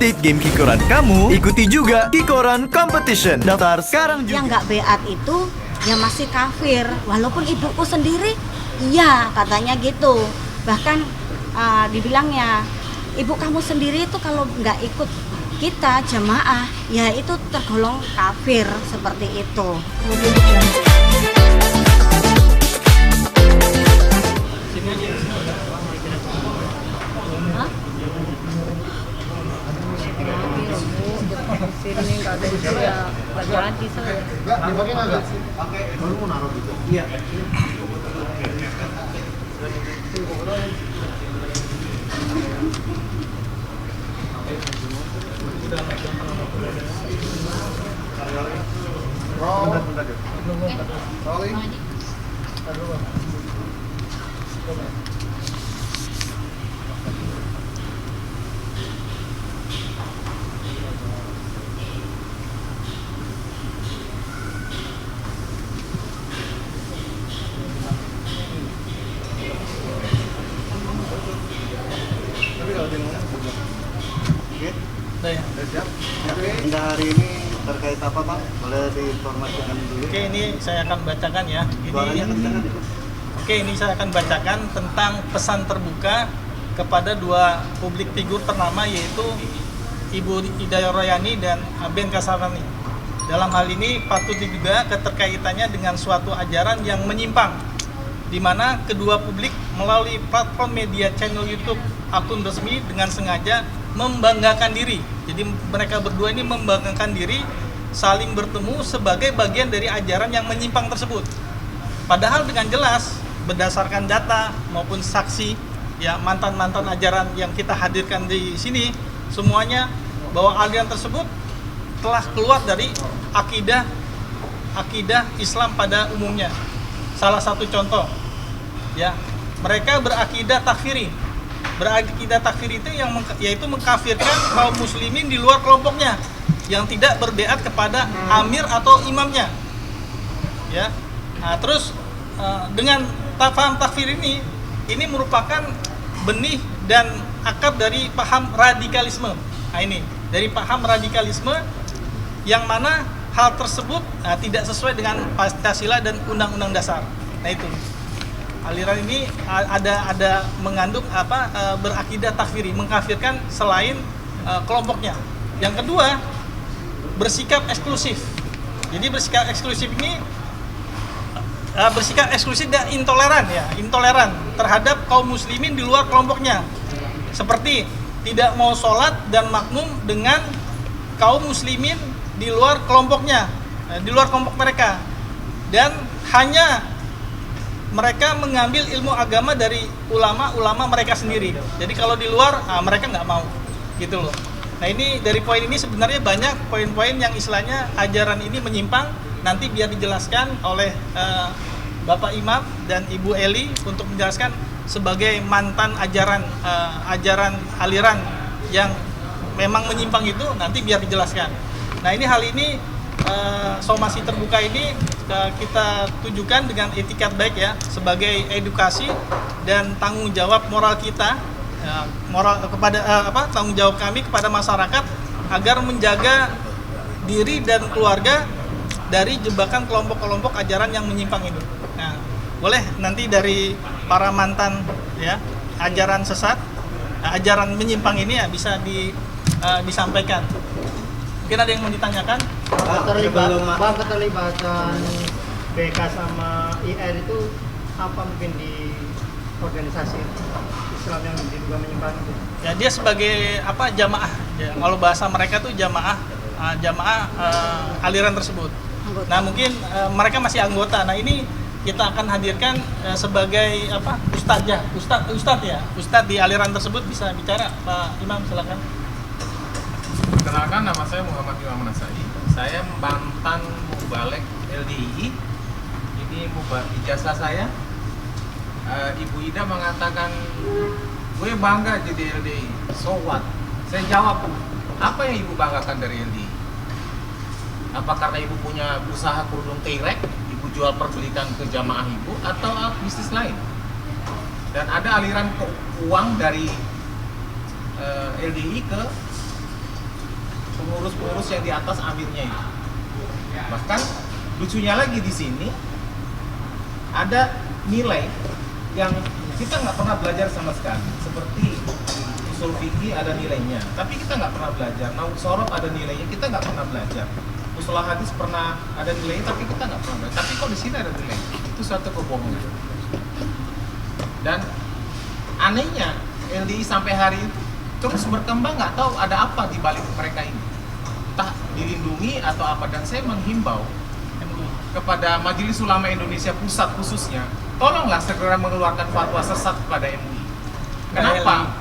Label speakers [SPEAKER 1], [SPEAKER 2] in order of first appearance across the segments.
[SPEAKER 1] update game Kikoran kamu, ikuti juga Kikoran Competition. Daftar sekarang juga.
[SPEAKER 2] Yang nggak beat itu ya masih kafir, walaupun ibuku sendiri iya katanya gitu. Bahkan dibilangnya ibu kamu sendiri itu kalau nggak ikut kita jamaah ya itu tergolong kafir seperti itu.
[SPEAKER 3] Sini nggak ada juga nggak jadi saya.
[SPEAKER 4] Nggak dipakai nggak? Pakai baru mau naruh gitu. Iya. Rolling. Oke, siap. Agenda hari ini terkait apa, Pak? Boleh diinformasikan dulu.
[SPEAKER 5] Oke, ini saya akan bacakan ya. Ini saya akan bacakan tentang pesan terbuka kepada dua publik figur ternama, yaitu Ibu Ida Royani dan Ben Kasarani. Dalam hal ini patut diduga keterkaitannya dengan suatu ajaran yang menyimpang, di mana kedua publik melalui platform media channel YouTube akun resmi dengan sengaja membanggakan diri. Jadi mereka berdua ini membanggakan diri saling bertemu sebagai bagian dari ajaran yang menyimpang tersebut. Padahal dengan jelas berdasarkan data maupun saksi ya mantan-mantan ajaran yang kita hadirkan di sini semuanya bahwa aliran tersebut telah keluar dari akidah Islam pada umumnya. Salah satu contoh ya, mereka berakidah takfiri. Berakidah takfir itu yaitu mengkafirkan kaum muslimin di luar kelompoknya yang tidak berbeat kepada amir atau imamnya. Ya. Nah, terus dengan paham takfir ini merupakan benih dan akar dari paham radikalisme. Nah, ini dari paham radikalisme yang mana hal tersebut tidak sesuai dengan Pancasila dan Undang-Undang Dasar. Nah, itu. Aliran ini ada mengandung berakidah takfiri, mengkafirkan selain kelompoknya. Yang kedua, bersikap eksklusif. Jadi bersikap eksklusif ini bersikap eksklusif dan intoleran terhadap kaum muslimin di luar kelompoknya. Seperti tidak mau sholat dan makmum dengan kaum muslimin di luar kelompoknya, di luar kelompok mereka, dan hanya mereka mengambil ilmu agama dari ulama-ulama mereka sendiri. Jadi kalau di luar mereka nggak mau, gitu loh. Nah, ini dari poin ini sebenarnya banyak poin-poin yang istilahnya ajaran ini menyimpang. Nanti biar dijelaskan oleh Bapak Imam dan Ibu Eli untuk menjelaskan sebagai mantan ajaran aliran yang memang menyimpang itu, nanti biar dijelaskan. Nah, hal ini somasi terbuka ini kita tujukan dengan etikat baik ya, sebagai edukasi dan tanggung jawab moral kita, tanggung jawab kami kepada masyarakat agar menjaga diri dan keluarga dari jebakan kelompok-kelompok ajaran yang menyimpang ini. Nah, boleh nanti dari para mantan ya ajaran sesat, ajaran menyimpang ini ya bisa disampaikan. Mungkin ada yang mau ditanyakan?
[SPEAKER 6] Keterlibatan BK sama IR itu apa mungkin di organisasi Islam yang diduga menyimpang itu?
[SPEAKER 5] Ya, dia sebagai jamaah. Ya, kalau bahasa mereka tuh jamaah aliran tersebut.
[SPEAKER 2] Anggota.
[SPEAKER 5] Nah, mungkin mereka masih anggota. Nah, ini kita akan hadirkan sebagai ustadz di aliran tersebut. Bisa bicara, Pak Imam, silakan.
[SPEAKER 7] Kenalkan, nama saya Muhammad Imam Nasai. Saya mantan mubalek LDI. Ini ijazah saya. Ibu Ida mengatakan, gue bangga jadi LDI. So what? Saya jawab, apa yang ibu banggakan dari LDI? Apa karena ibu punya usaha kerudung T-Rex, ibu jual perbelikan ke jamaah ibu, atau bisnis lain? Dan ada aliran uang dari LDI ke pengurus-pengurus yang di atas amirnya itu. Bahkan lucunya lagi di sini ada nilai yang kita nggak pernah belajar sama sekali, seperti usul fikih ada nilainya, tapi kita nggak pernah belajar. Nauk sorot ada nilainya, kita nggak pernah belajar. Usul hadis pernah ada nilainya, tapi kita nggak pernah belajar. Tapi kok di sini ada nilai? Itu suatu kebohongan. Dan anehnya LDI sampai hari itu terus berkembang, nggak tahu ada apa di balik mereka ini. Entah dilindungi atau apa. Dan saya menghimbau kepada Majelis Ulama Indonesia Pusat khususnya, tolonglah segera mengeluarkan fatwa sesat kepada MUI. Kenapa?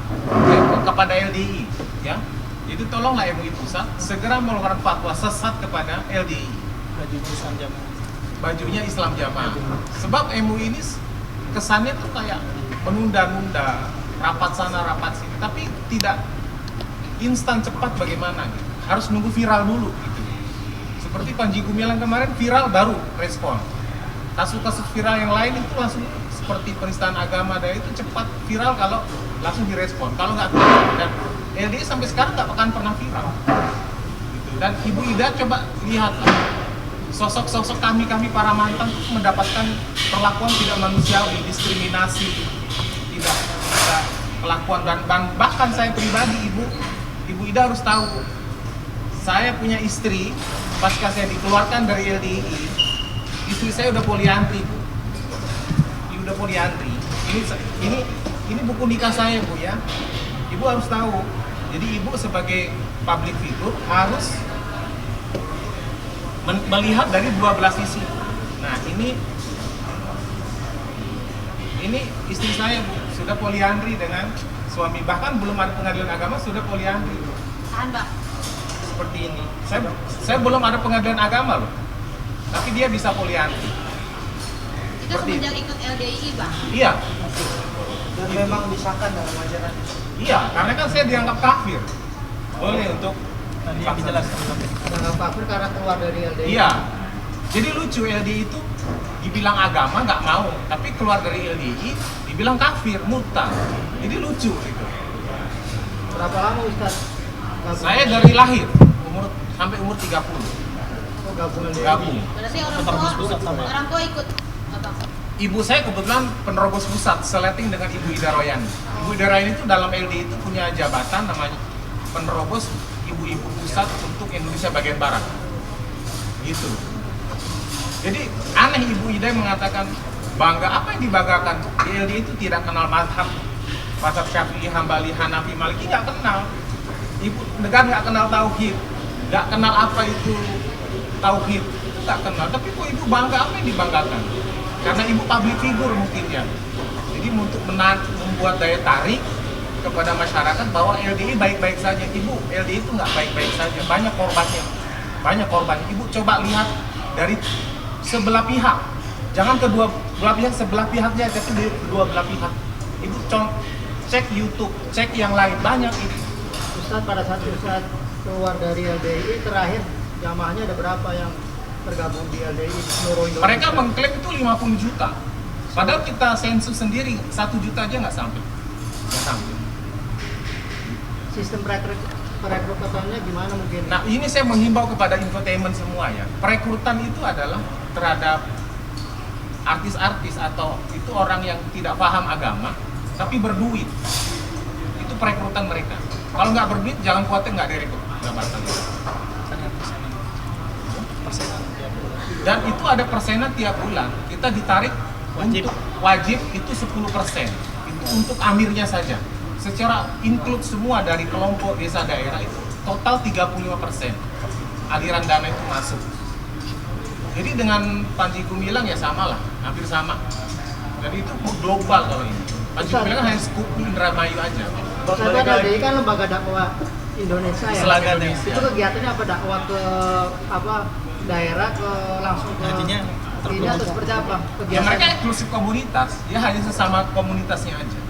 [SPEAKER 7] Kepada LDI, ya. Itu tolonglah MUI Pusat segera mengeluarkan fatwa sesat kepada LDI.
[SPEAKER 5] Baju Islam Jamaah.
[SPEAKER 7] Bajunya Islam Jamaah. Sebab MUI ini kesannya tuh kayak menunda-nunda, rapat sana rapat sini, tapi tidak instan cepat bagaimana gitu. Harus nunggu viral dulu gitu. Seperti Panji Gumilang kemarin viral baru respon. Kasus-kasus viral yang lain itu langsung seperti penistaan agama, dan itu cepat viral kalau langsung direspon. Kalau nggak viral, dan LDI sampai sekarang nggak akan pernah viral. Gitu. Dan Ibu Ida coba lihat sosok-sosok kami para mantan itu mendapatkan perlakuan tidak manusiawi, diskriminasi, tidak perlakuan, dan bahkan saya pribadi Ibu Ida harus tahu, saya punya istri. Pasca saya dikeluarkan dari LDI, istri saya udah poliantri, Bu. Udah poliantri. Ini buku nikah saya, Bu, ya. Ibu harus tahu. Jadi Ibu sebagai public figure harus melihat dari 12 sisi. Nah, ini istri saya, Bu, sudah poliandri dengan suami. Bahkan belum ada pengadilan agama sudah poliandri, Bu.
[SPEAKER 3] Tahan, Bang.
[SPEAKER 7] Seperti ini. Saya belum ada pengadilan agama loh, tapi dia bisa poliandri.
[SPEAKER 3] Itu semenjak ikut LDI, Bang.
[SPEAKER 7] Iya.
[SPEAKER 6] Dan memang disahkan dalam ajaran.
[SPEAKER 7] Iya, karena kan saya dianggap kafir. Boleh untuk
[SPEAKER 5] Tadi yang dijelaskan.
[SPEAKER 6] Sangat kafir karena keluar dari LDI.
[SPEAKER 7] Iya. Jadi lucu, LDI itu dibilang agama nggak mau, tapi keluar dari LDI dibilang kafir, murtad. Jadi lucu gitu.
[SPEAKER 6] Berapa lama Ustaz?
[SPEAKER 7] Saya dari lahir sampai umur 30.
[SPEAKER 6] Oh, gabungan LDI.
[SPEAKER 7] Gabung.
[SPEAKER 3] Berarti
[SPEAKER 5] Penerobos pusat sama.
[SPEAKER 3] orang tua ikut. Abang.
[SPEAKER 7] Ibu saya kebetulan penerobos pusat, seleting dengan Ibu Ida Royani. Ibu Ida Royani itu dalam LDI itu punya jabatan namanya penerobos ibu-ibu pusat untuk Indonesia bagian barat. Gitu. Jadi aneh Ibu Ida yang mengatakan bangga, apa yang dibanggakan? Di LDI itu tidak kenal mazhab Syafi'i, Hambali, Hanafi, Maliki, nggak kenal. Ibu negara nggak kenal tauhid, nggak kenal apa itu tauhid, nggak kenal. Tapi kok Ibu bangga, apa yang dibanggakan? Karena Ibu public figure mungkin ya. Jadi untuk membuat daya tarik kepada masyarakat bahwa LDI baik-baik saja. Ibu, LDI itu nggak baik-baik saja, banyak korbannya. Banyak korbannya. Ibu coba lihat dari sebelah pihak. Jangan kedua belah pihak, sebelah pihaknya, tapi dari kedua belah pihak. Ibu cek YouTube, cek yang lain, banyak itu.
[SPEAKER 6] Ustaz, pada saat Ustaz keluar dari LDI terakhir jamaahnya ada berapa yang tergabung di LDI di seluruh Indonesia?
[SPEAKER 7] Mereka mengklaim itu 50 juta. Padahal kita sensus sendiri 1 juta aja nggak sampai. Nggak sampai.
[SPEAKER 6] Sistem perekrutannya gimana mungkin?
[SPEAKER 7] Nah, ini saya menghimbau kepada infotainment semua ya. Perekrutan itu adalah terhadap artis-artis atau itu orang yang tidak paham agama tapi berduit. Itu perekrutan mereka. Kalau nggak berduit jangan khawatir, nggak direkrut, nggak bakal. Dan itu ada persenan tiap bulan. Kita ditarik untuk wajib itu 10%. Itu untuk amirnya saja. Secara include semua dari kelompok desa daerah itu total 35% aliran dana itu masuk. Jadi dengan Panji Gumilang ya sama lah, hampir sama. Jadi itu global kalau ini. Panji Gumilang hanya skup Indramayu aja.
[SPEAKER 6] Saya kan LDI kan lembaga dakwah Indonesia ya.
[SPEAKER 5] Selangga Indonesia.
[SPEAKER 6] Itu kegiatannya apa, dakwah ke daerah ke langsung ke
[SPEAKER 5] Nantinya
[SPEAKER 6] ini atau seperti apa?
[SPEAKER 7] Ya
[SPEAKER 6] Kegiatan
[SPEAKER 7] mereka eksklusif komunitas, ya hanya sesama komunitasnya aja.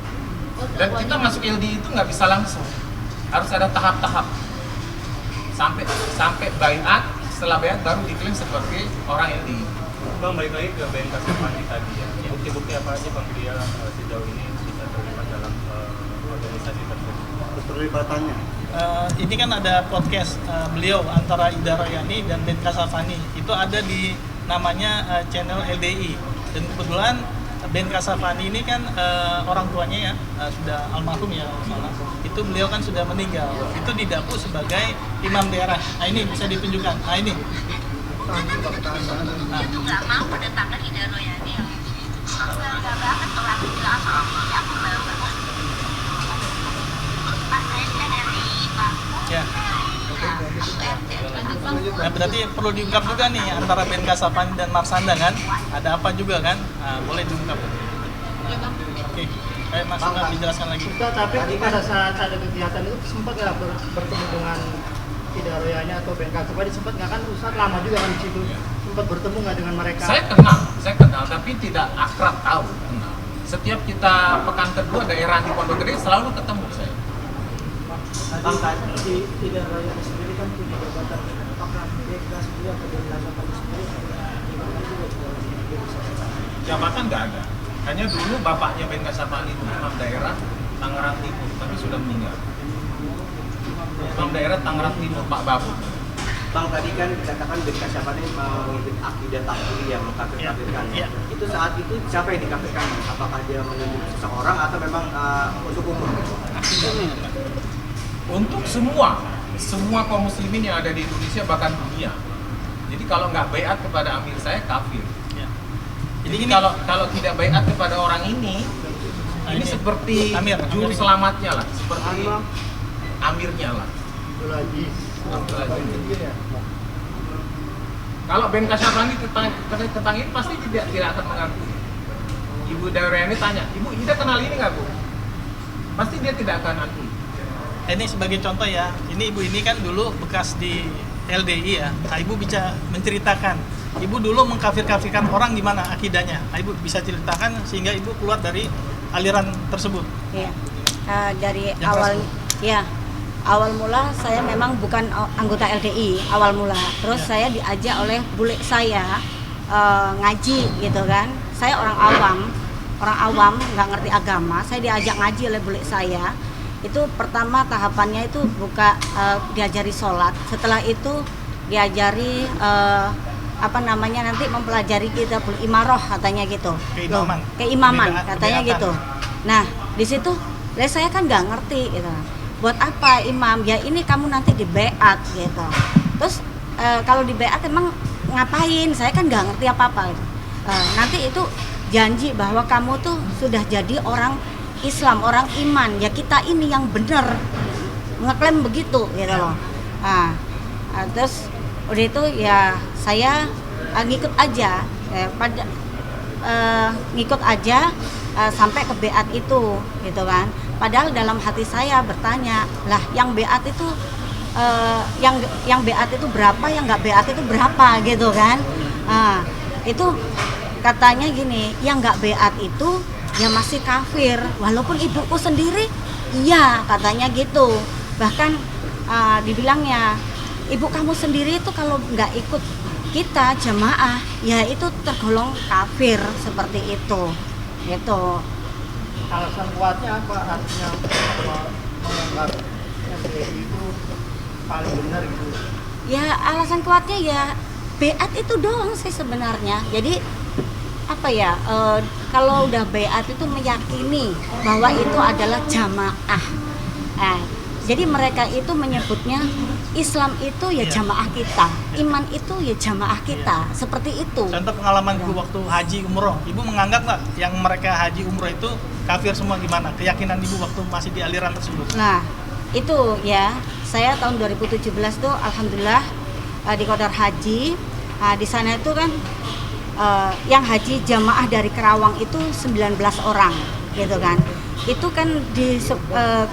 [SPEAKER 7] Dan kita masuk LDI itu nggak bisa langsung, harus ada tahap-tahap. Sampai baiat, setelah baiat baru diklaim sebagai orang LDI.
[SPEAKER 8] Bang, balik lagi ke BNK Sapandi tadi ya. Bukti-bukti apa aja Bang dia sejauh ini bisa terlibat dalam organisasi tersebut?
[SPEAKER 4] Keterlibatannya.
[SPEAKER 5] ini kan ada podcast beliau antara Ida Royani dan Ben Kasyafani. Itu ada di namanya channel LDI. Dan kebetulan Ben Kasyafani ini kan orang tuanya ya sudah almarhum ya, itu beliau kan sudah meninggal. Itu didakwa sebagai imam daerah. Nah ini bisa ditunjukkan. Nah ini.
[SPEAKER 9] Nggak mau mendatangkan Ida Royani. Nggak banget orang bilang aku baru Pak saya dari Pak.
[SPEAKER 5] Ya. Nah, berarti perlu diungkap juga nih antara Ben Kasyafani dan Marsanda kan? Ada apa juga kan? Nah, boleh diungkap. Oke, Mas Angga dijelaskan lagi.
[SPEAKER 6] Ustaz, tapi pada saat ada kegiatan itu sempat nggak bertemu dengan Ida Royani atau Ben Kasyafani? Sempat nggak kan Ustaz lama juga kan di situ? Sempat bertemu nggak dengan mereka?
[SPEAKER 7] Saya kenal, tapi tidak akrab tahu. Kenal. Setiap kita pekan kedua daerah di Pondok Gede selalu ketemu saya.
[SPEAKER 6] Bang, tadi di Ida Royani sendiri kan punya jabatan apakah BK sendiri atau Ben Kasyafani sendiri?
[SPEAKER 7] Jabatan nggak ada. Hanya dulu bapaknya Ben Kasyafani itu imam daerah Tangerang Timur, tapi sudah meninggal. Imam daerah Tangerang Timur, Pak Babu.
[SPEAKER 10] Bang, tadi kan dikatakan Ben Kasyafani mengikuti akidah takfiri yang mengkafir-kafirkan.
[SPEAKER 5] Iya.
[SPEAKER 10] Itu saat itu siapa yang dikafirkan? Apakah dia menunjuk seseorang atau memang untuk umum?
[SPEAKER 7] Untuk semua kaum muslimin yang ada di Indonesia bahkan dunia. Jadi kalau nggak baiat kepada amir saya kafir.
[SPEAKER 5] Ya.
[SPEAKER 7] Jadi kalau tidak baiat kepada orang ini seperti juru selamatnya lah, seperti amirnya lah. Kalau Ben Kasyafani tentang ini pasti tidak akan mengaku. Ibu Royani tanya, Ibu Ida kenal ini nggak Bu? Pasti dia tidak akan akui.
[SPEAKER 5] Ini sebagai contoh ya, ini ibu ini kan dulu bekas di LDI ya. Nah, ibu bisa menceritakan, ibu dulu mengkafir-kafirkan orang gimana akidahnya. Nah, ibu bisa ceritakan sehingga ibu keluar dari aliran tersebut.
[SPEAKER 2] Iya. Dari
[SPEAKER 5] Yang
[SPEAKER 2] awal
[SPEAKER 5] tersebut.
[SPEAKER 2] ya awal mula saya memang bukan anggota LDI awal mula. Terus saya diajak oleh bule saya ngaji gitu kan. Saya orang awam nggak ngerti agama. Saya diajak ngaji oleh bule saya. Itu pertama tahapannya itu diajari sholat. Setelah itu diajari nanti mempelajari kitabul imaroh katanya gitu. Keimaman katanya gitu. Nah di situ saya kan nggak ngerti gitu. Buat apa imam? Ya ini kamu nanti di beat gitu. Terus kalau di beat emang ngapain? Saya kan nggak ngerti apa-apa gitu. Nanti itu janji bahwa kamu tuh sudah jadi orang Islam, orang iman, ya kita ini yang benar, ngeklaim begitu gitu loh. Terus udah itu ya saya ngikut aja, ngikut aja sampai ke beat itu gitu kan. Padahal dalam hati saya bertanya, lah yang beat itu yang beat itu berapa, yang nggak beat itu berapa gitu kan. Itu katanya gini, yang nggak beat itu ya masih kafir, walaupun ibuku sendiri iya katanya gitu. Bahkan dibilangnya ibu kamu sendiri itu kalau nggak ikut kita jamaah ya itu tergolong kafir seperti itu gitu.
[SPEAKER 6] Alasan kuatnya apa artinya menganggap LDI itu paling benar gitu?
[SPEAKER 2] Ya alasan kuatnya ya beat itu doang sih sebenarnya. Jadi apa ya, kalau udah beat itu meyakini bahwa itu adalah jamaah. Jadi mereka itu menyebutnya Islam itu ya jamaah kita, iman itu ya jamaah kita, seperti itu.
[SPEAKER 5] Contoh pengalaman ibu waktu haji umroh, ibu menganggap nggak yang mereka haji umroh itu kafir semua gimana? Keyakinan ibu waktu masih di aliran tersebut?
[SPEAKER 2] Nah itu ya, saya tahun 2017 tuh alhamdulillah di Qadar Haji. Di sana itu kan yang haji jamaah dari Kerawang itu 19 orang gitu kan. Itu kan di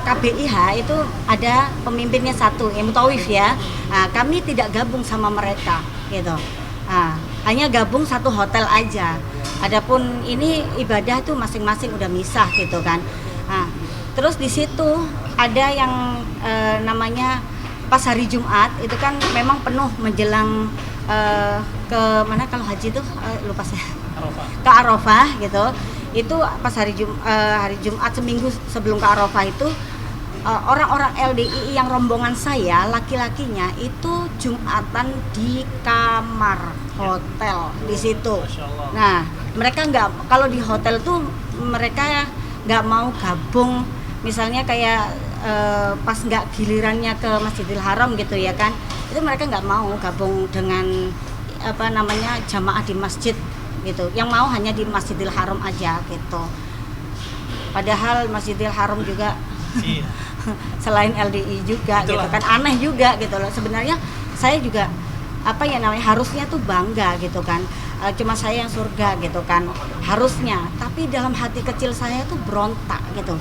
[SPEAKER 2] KBIH itu ada pemimpinnya satu, mutawif ya. Kami tidak gabung sama mereka gitu. Hanya gabung satu hotel aja. Adapun ini ibadah tuh masing-masing udah misah gitu kan. Terus di situ ada yang namanya pas hari Jumat itu kan memang penuh menjelang ke mana kalau haji tuh lupa saya. Ke Arafah gitu. Itu pas hari Jumat seminggu sebelum ke Arafah itu orang-orang LDII yang rombongan saya, laki-lakinya itu Jumatan di kamar hotel di situ. Nah, mereka nggak, kalau di hotel tuh mereka nggak mau gabung, misalnya kayak pas nggak gilirannya ke Masjidil Haram gitu ya kan, itu mereka nggak mau gabung dengan jamaah di masjid gitu. Yang mau hanya di Masjidil Haram aja gitu. Padahal Masjidil Haram juga selain LDI juga gitu kan, aneh juga gitu loh. Sebenarnya saya juga harusnya tuh bangga gitu kan, cuma saya yang surga gitu kan harusnya, tapi dalam hati kecil saya tuh berontak gitu.